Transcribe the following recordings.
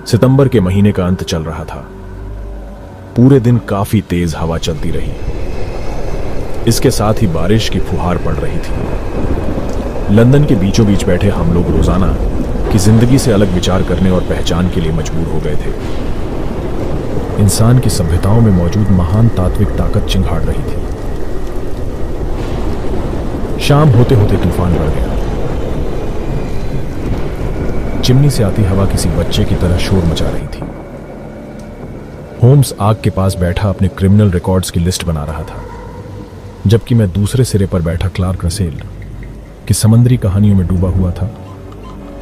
सितंबर के महीने का अंत चल रहा था। पूरे दिन काफी तेज हवा चलती रही। इसके साथ ही बारिश की फुहार पड़ रही थी। लंदन के बीचों बीच बैठे हम लोग रोजाना की जिंदगी से अलग विचार करने और पहचान के लिए मजबूर हो गए थे। इंसान की सभ्यताओं में मौजूद महान तात्विक ताकत चिंगाड़ रही थी। शाम होते होते तूफान बढ़ गया। चिमनी से आती हवा किसी बच्चे की तरह शोर मचा रही थी। होम्स आग के पास बैठा अपने क्रिमिनल रिकॉर्ड्स की लिस्ट बना रहा था, जबकि मैं दूसरे सिरे पर बैठा क्लार्क रसेल की समुद्री कहानियों में डूबा हुआ था।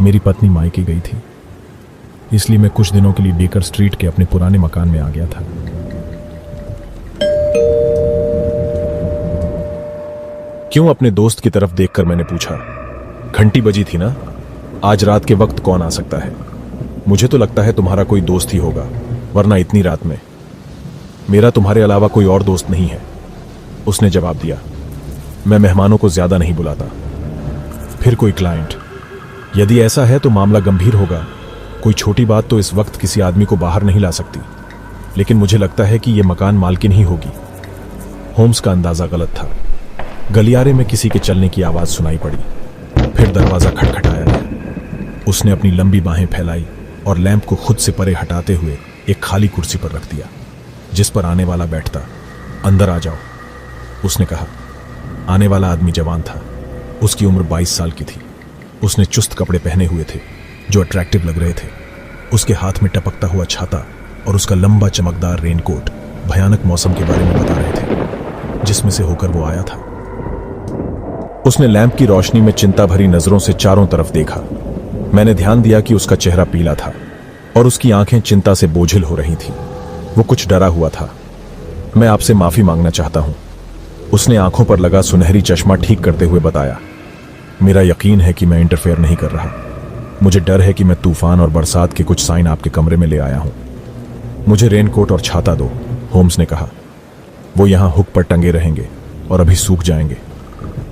मेरी पत्नी मायके गई थी, इसलिए मैं कुछ दिनों के लिए बेकर स्ट्रीट के अपने पुराने मकान में आ गया था। क्यों, अपने दोस्त की तरफ देखकर मैंने पूछा। घंटी बजी थी ना? आज रात के वक्त कौन आ सकता है? मुझे तो लगता है तुम्हारा कोई दोस्त ही होगा, वरना इतनी रात में। मेरा तुम्हारे अलावा कोई और दोस्त नहीं है, उसने जवाब दिया। मैं मेहमानों को ज्यादा नहीं बुलाता। फिर कोई क्लाइंट? यदि ऐसा है तो मामला गंभीर होगा। कोई छोटी बात तो इस वक्त किसी आदमी को बाहर नहीं ला सकती, लेकिन मुझे लगता है कि यह मकान मालकिन ही होगी। होम्स का अंदाजा गलत था। गलियारे में किसी के चलने की आवाज सुनाई पड़ी। फिर दरवाजा खटखटाया गया। उसने अपनी लंबी बाहें फैलाई और लैंप को खुद से परे हटाते हुए एक खाली कुर्सी पर रख दिया, जिस पर आने वाला बैठता। अंदर आ जाओ, उसने कहा। आने वाला आदमी जवान था। उसकी उम्र 22 साल की थी। उसने चुस्त कपड़े पहने हुए थे जो अट्रैक्टिव लग रहे थे। उसके हाथ में टपकता हुआ छाता और उसका लंबा चमकदार रेनकोट भयानक मौसम के बारे में बता रहे थे, जिसमें से होकर वो आया था। उसने लैंप की रोशनी में चिंता भरी नजरों से चारों तरफ देखा। मैंने ध्यान दिया कि उसका चेहरा पीला था और उसकी आंखें चिंता से बोझिल हो रही थीं। वो कुछ डरा हुआ था। मैं आपसे माफी मांगना चाहता हूं, उसने आंखों पर लगा सुनहरी चश्मा ठीक करते हुए बताया। मेरा यकीन है कि मैं इंटरफेयर नहीं कर रहा। मुझे डर है कि मैं तूफान और बरसात के कुछ साइन आपके कमरे में ले आया हूं। मुझे रेनकोट और छाता दो, होम्स ने कहा। वो यहां हुक पर टंगे रहेंगे और अभी सूख जाएंगे।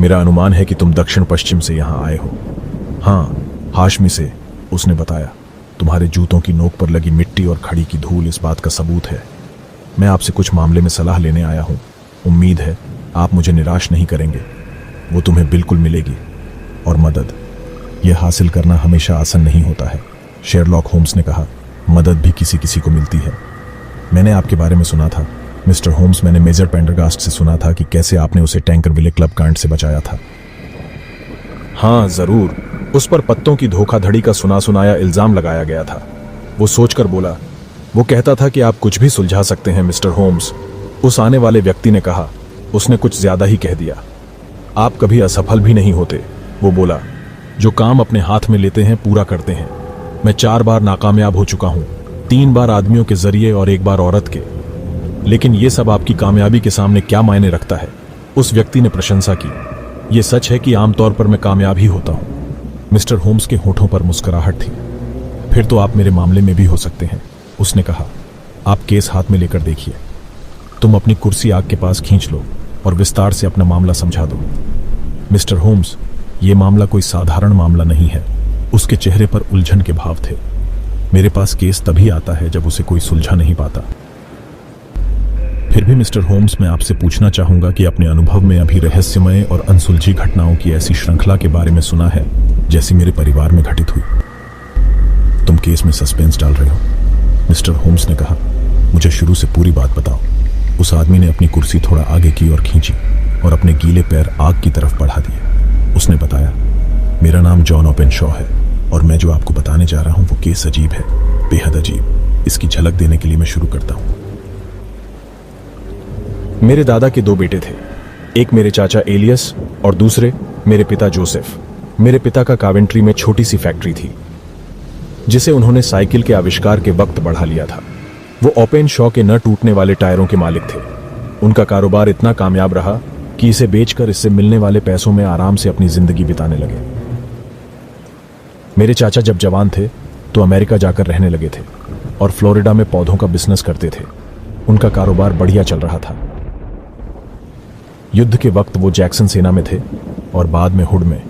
मेरा अनुमान है कि तुम दक्षिण पश्चिम से यहां आए हो। हाँ, हाशमी से, उसने बताया। तुम्हारे जूतों की नोक पर लगी मिट्टी और खड़ी की धूल इस बात का सबूत है। मैं आपसे कुछ मामले में सलाह लेने आया हूं। उम्मीद है आप मुझे निराश नहीं करेंगे। वो तुम्हें बिल्कुल मिलेगी। और मदद, यह हासिल करना हमेशा आसान नहीं होता है, शेरलॉक होम्स ने कहा। मदद भी किसी किसी को मिलती है। मैंने आपके बारे में सुना था मिस्टर होम्स। मैंने मेजर पेंडरगास्ट से सुना था कि कैसे आपने उसे टैंकरविले क्लब कांड से बचाया था। हाँ जरूर, उस पर पत्तों की धोखाधड़ी का सुना सुनाया इल्जाम लगाया गया था। वो सोचकर बोला। वो कहता था कि आप कुछ भी सुलझा सकते हैं मिस्टर होम्स, उस आने वाले व्यक्ति ने कहा। उसने कुछ ज्यादा ही कह दिया। आप कभी असफल भी नहीं होते, वो बोला। जो काम अपने हाथ में लेते हैं पूरा करते हैं। मैं 4 बार नाकामयाब हो चुका हूं, 3 बार आदमियों के जरिए और 1 बार औरत के। लेकिन यह सब आपकी कामयाबी के सामने क्या मायने रखता है? उस व्यक्ति ने प्रशंसा की। यह सच है कि आमतौर पर मैं कामयाब ही होता हूं। मिस्टर होम्स के होठों पर मुस्कुराहट थी। फिर तो आप मेरे मामले में भी हो सकते हैं, उसने कहा। आप केस हाथ में लेकर देखिए। तुम अपनी कुर्सी आग के पास खींच लो और विस्तार से अपना मामला समझा दो। मिस्टर होम्स, यह मामला कोई साधारण मामला नहीं है। उसके चेहरे पर उलझन के भाव थे। मेरे पास केस तभी आता है जब उसे कोई सुलझा नहीं पाता। फिर भी मिस्टर होम्स, मैं आपसे पूछना चाहूंगा कि अपने अनुभव में अभी रहस्यमय और अनसुलझी घटनाओं की ऐसी श्रृंखला के बारे में सुना है जैसी मेरे परिवार में घटित हुई? तुम केस में सस्पेंस डाल रहे हो, मिस्टर होम्स ने कहा। मुझे शुरू से पूरी बात बताओ। उस आदमी ने अपनी कुर्सी थोड़ा आगे की और खींची और अपने गीले पैर आग की तरफ बढ़ा दिए। उसने बताया, मेरा नाम जॉन ओपेनशॉ है। और मैं जो आपको बताने जा रहा हूं वो केस अजीब है, बेहद अजीब। इसकी झलक देने के लिए मैं शुरू करता हूं। मेरे दादा के 2 बेटे थे, एक मेरे चाचा एलियस और दूसरे मेरे पिता जोसेफ। मेरे पिता का कावेंट्री में छोटी सी फैक्ट्री थी जिसे उन्होंने साइकिल के आविष्कार के वक्त बढ़ा लिया था। वो ओपन शॉ के न टूटने वाले टायरों के मालिक थे। उनका कारोबार इतना कामयाब रहा कि इसे बेचकर इससे मिलने वाले पैसों में आराम से अपनी जिंदगी बिताने लगे। मेरे चाचा जब जवान थे तो अमेरिका जाकर रहने लगे थे और फ्लोरिडा में पौधों का बिजनेस करते थे। उनका कारोबार बढ़िया चल रहा था। युद्ध के वक्त वो जैक्सन सेना में थे और बाद में हुड में,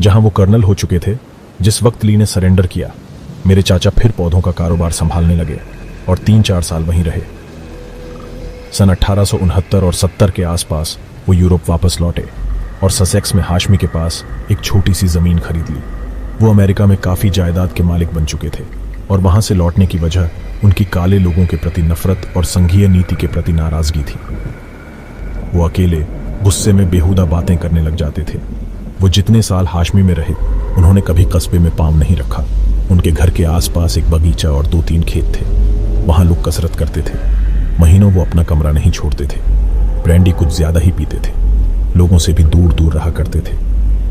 जहां वो कर्नल हो चुके थे। जिस वक्त ली ने सरेंडर किया, मेरे चाचा फिर पौधों का कारोबार संभालने लगे और 3-4 साल वहीं रहे। सन 1869 और 70 के आसपास वो यूरोप वापस लौटे और ससेक्स में हाशमी के पास एक छोटी सी जमीन खरीद ली। वो अमेरिका में काफी जायदाद के मालिक बन चुके थे और वहां से लौटने की वजह उनकी काले लोगों के प्रति नफरत और संघीय नीति के प्रति नाराजगी थी। वो अकेले गुस्से में बेहुदा बातें करने लग जाते थे। वो जितने साल हाशमी में रहे उन्होंने कभी कस्बे में पांव नहीं रखा। उनके घर के आसपास एक बगीचा और 2-3 खेत थे। वहां लोग कसरत करते थे। महीनों वो अपना कमरा नहीं छोड़ते थे। ब्रांडी कुछ ज्यादा ही पीते थे। लोगों से भी दूर दूर रहा करते थे।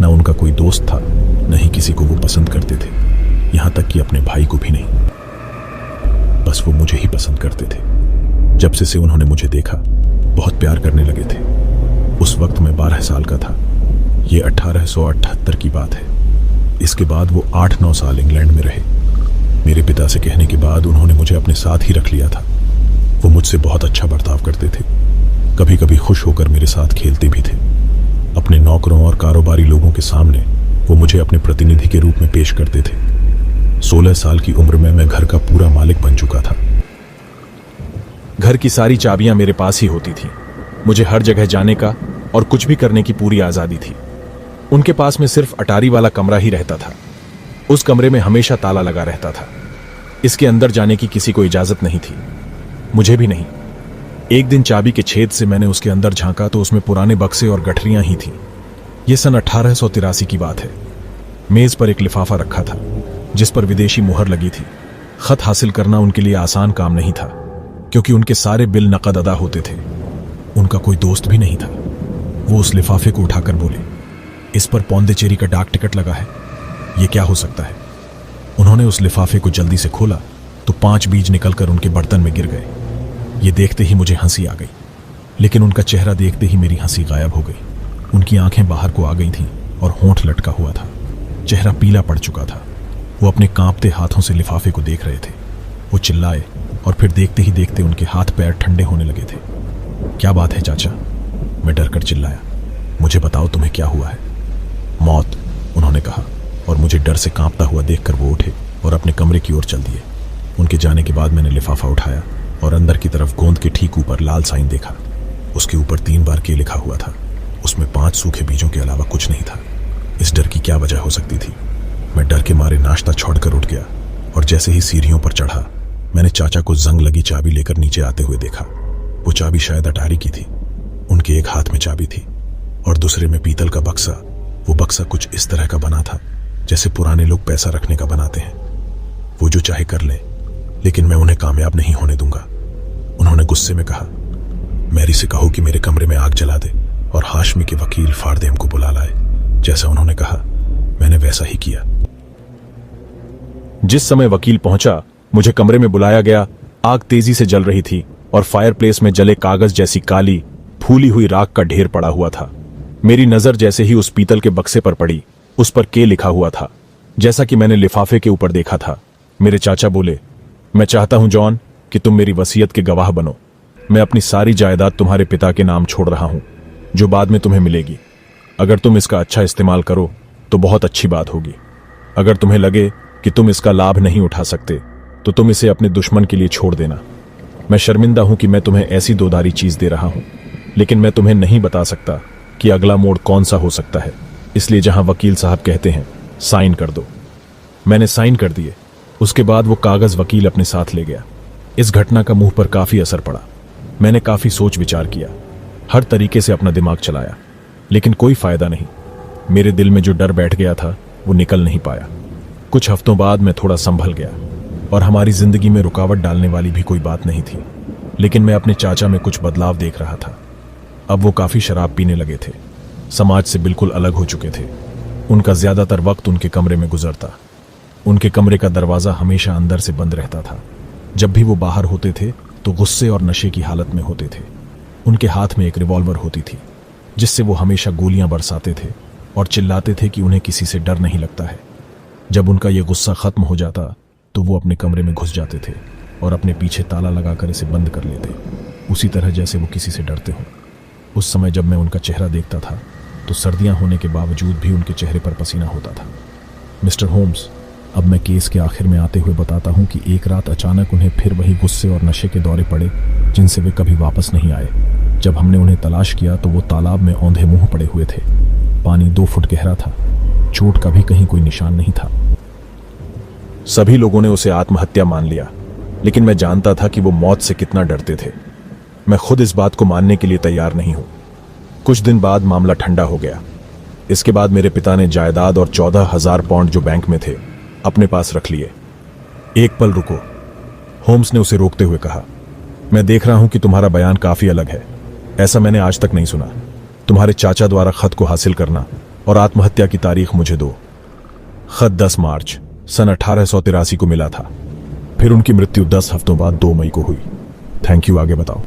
ना उनका कोई दोस्त था, न ही किसी को वो पसंद करते थे, यहां तक कि अपने भाई को भी नहीं। बस वो मुझे ही पसंद करते थे। जब से उन्होंने मुझे देखा बहुत प्यार करने लगे थे। उस वक्त मैं 12 साल का था। ये 1878 की बात है। इसके बाद वो 8-9 साल इंग्लैंड में रहे। मेरे पिता से कहने के बाद उन्होंने मुझे अपने साथ ही रख लिया था। वो मुझसे बहुत अच्छा बर्ताव करते थे। कभी कभी खुश होकर मेरे साथ खेलते भी थे। अपने नौकरों और कारोबारी लोगों के सामने वो मुझे अपने प्रतिनिधि के रूप में पेश करते थे। 16 साल की उम्र में मैं घर का पूरा मालिक बन चुका था। घर की सारी चाबियां मेरे पास ही होती थी। मुझे हर जगह जाने का और कुछ भी करने की पूरी आजादी थी। उनके पास में सिर्फ अटारी वाला कमरा ही रहता था। उस कमरे में हमेशा ताला लगा रहता था। इसके अंदर जाने की किसी को इजाजत नहीं थी, मुझे भी नहीं। एक दिन चाबी के छेद से मैंने उसके अंदर झांका तो उसमें पुराने बक्से और गठरियां ही थीं। यह सन 1883 की बात है। मेज पर एक लिफाफा रखा था जिस पर विदेशी मुहर लगी थी। खत हासिल करना उनके लिए आसान काम नहीं था क्योंकि उनके सारे बिल नकद अदा होते थे। उनका कोई दोस्त भी नहीं था। वो उस लिफाफे को उठाकर बोले, इस पर पौंदेचेरी का डाक टिकट लगा है, यह क्या हो सकता है? उन्होंने उस लिफाफे को जल्दी से खोला तो 5 बीज निकलकर उनके बर्तन में गिर गए। ये देखते ही मुझे हंसी आ गई, लेकिन उनका चेहरा देखते ही मेरी हंसी गायब हो गई। उनकी आंखें बाहर को आ गई थीं और होंठ लटका हुआ था। चेहरा पीला पड़ चुका था। वो अपने कांपते हाथों से लिफाफे को देख रहे थे। वो चिल्लाए और फिर देखते ही देखते उनके हाथ पैर ठंडे होने लगे थे। क्या बात है चाचा? मैं डरकर चिल्लाया। मुझे बताओ तुम्हें क्या हुआ है? मौत, उन्होंने कहा, और मुझे डर से कांपता हुआ देखकर वो उठे और अपने कमरे की ओर चल दिए। उनके जाने के बाद मैंने लिफाफा उठाया और अंदर की तरफ गोंद के ठीक ऊपर लाल साइन देखा। उसके ऊपर 3 बार के लिखा हुआ था। उसमें 5 सूखे बीजों के अलावा कुछ नहीं था। इस डर की क्या वजह हो सकती थी? मैं डर के मारे नाश्ता छोड़कर उठ गया और जैसे ही सीढ़ियों पर चढ़ा मैंने चाचा को जंग लगी चाबी लेकर नीचे आते हुए देखा। वो चाबी शायद अटारी की थी। उनके एक हाथ में चाबी थी और दूसरे में पीतल का बक्सा। वो बक्सा कुछ इस तरह का बना था जैसे पुराने लोग पैसा रखने का बनाते हैं। वो जो चाहे कर ले, लेकिन मैं उन्हें कामयाब नहीं होने दूंगा। उन्होंने गुस्से में कहा, मैरी से कहो कि मेरे कमरे में आग जला दे और हाशमी के वकील फारदेम को बुला लाए। जैसा उन्होंने कहा मैंने वैसा ही किया। जिस समय वकील पहुंचा मुझे कमरे में बुलाया गया। आग तेजी से जल रही थी और फायरप्लेस में जले कागज जैसी काली फूली हुई राख का ढेर पड़ा हुआ था। मेरी नजर जैसे ही उस पीतल के बक्से पर पड़ी, उस पर के लिखा हुआ था, जैसा कि मैंने लिफाफे के ऊपर देखा था। मेरे चाचा बोले, मैं चाहता हूं जॉन कि तुम मेरी वसीयत के गवाह बनो। मैं अपनी सारी जायदाद तुम्हारे पिता के नाम छोड़ रहा हूं, जो बाद में तुम्हें मिलेगी। अगर तुम इसका अच्छा इस्तेमाल करो तो बहुत अच्छी बात होगी। अगर तुम्हें लगे कि तुम इसका लाभ नहीं उठा सकते तो तुम इसे अपने दुश्मन के लिए छोड़ देना। मैं शर्मिंदा हूं कि मैं तुम्हें ऐसी दोधारी चीज दे रहा हूं, लेकिन मैं तुम्हें नहीं बता सकता कि अगला मोड़ कौन सा हो सकता है। इसलिए जहां वकील साहब कहते हैं साइन कर दो। मैंने साइन कर दिए। उसके बाद वो कागज वकील अपने साथ ले गया। इस घटना का मुंह पर काफी असर पड़ा। मैंने काफी सोच विचार किया, हर तरीके से अपना दिमाग चलाया, लेकिन कोई फायदा नहीं। मेरे दिल में जो डर बैठ गया था वो निकल नहीं पाया। कुछ हफ्तों बाद मैं थोड़ा संभल गया और हमारी जिंदगी में रुकावट डालने वाली भी कोई बात नहीं थी, लेकिन मैं अपने चाचा में कुछ बदलाव देख रहा था। अब वो काफी शराब पीने लगे थे, समाज से बिल्कुल अलग हो चुके थे। उनका ज्यादातर वक्त उनके कमरे में गुजरता। उनके कमरे का दरवाजा हमेशा अंदर से बंद रहता था। जब भी वो बाहर होते थे तो गुस्से और नशे की हालत में होते थे। उनके हाथ में एक रिवॉल्वर होती थी जिससे वो हमेशा गोलियां बरसाते थे और चिल्लाते थे कि उन्हें किसी से डर नहीं लगता है। जब उनका यह गुस्सा खत्म हो जाता तो वो अपने कमरे में घुस जाते थे और अपने पीछे ताला लगाकर इसे बंद कर लेते, उसी तरह जैसे वो किसी से डरते हो। उस समय जब मैं उनका चेहरा देखता था तो सर्दियां होने के बावजूद भी उनके चेहरे पर पसीना होता था। मिस्टर होम्स, अब मैं केस के आखिर में आते हुए बताता हूं कि एक रात अचानक उन्हें फिर वही गुस्से और नशे के दौरे पड़े जिनसे वे कभी वापस नहीं आए। जब हमने उन्हें तलाश किया तो वो तालाब में औंधे मुंह पड़े हुए थे। पानी 2 फुट गहरा था। चोट का भी कहीं कोई निशान नहीं था। सभी लोगों ने उसे आत्महत्या मान लिया, लेकिन मैं जानता था कि वो मौत से कितना डरते थे। मैं खुद इस बात को मानने के लिए तैयार नहीं हूं। कुछ दिन बाद मामला ठंडा हो गया। इसके बाद मेरे पिता ने जायदाद और 14,000 पाउंड जो बैंक में थे अपने पास रख लिए। एक पल रुको, होम्स ने उसे रोकते हुए कहा। मैं देख रहा हूं कि तुम्हारा बयान काफी अलग है। ऐसा मैंने आज तक नहीं सुना। तुम्हारे चाचा द्वारा खत को हासिल करना और आत्महत्या की तारीख मुझे दो। खत 10 मार्च सन 1883 को मिला था। फिर उनकी मृत्यु 10 हफ्तों बाद 2 मई को हुई। थैंक यू, आगे बताओ।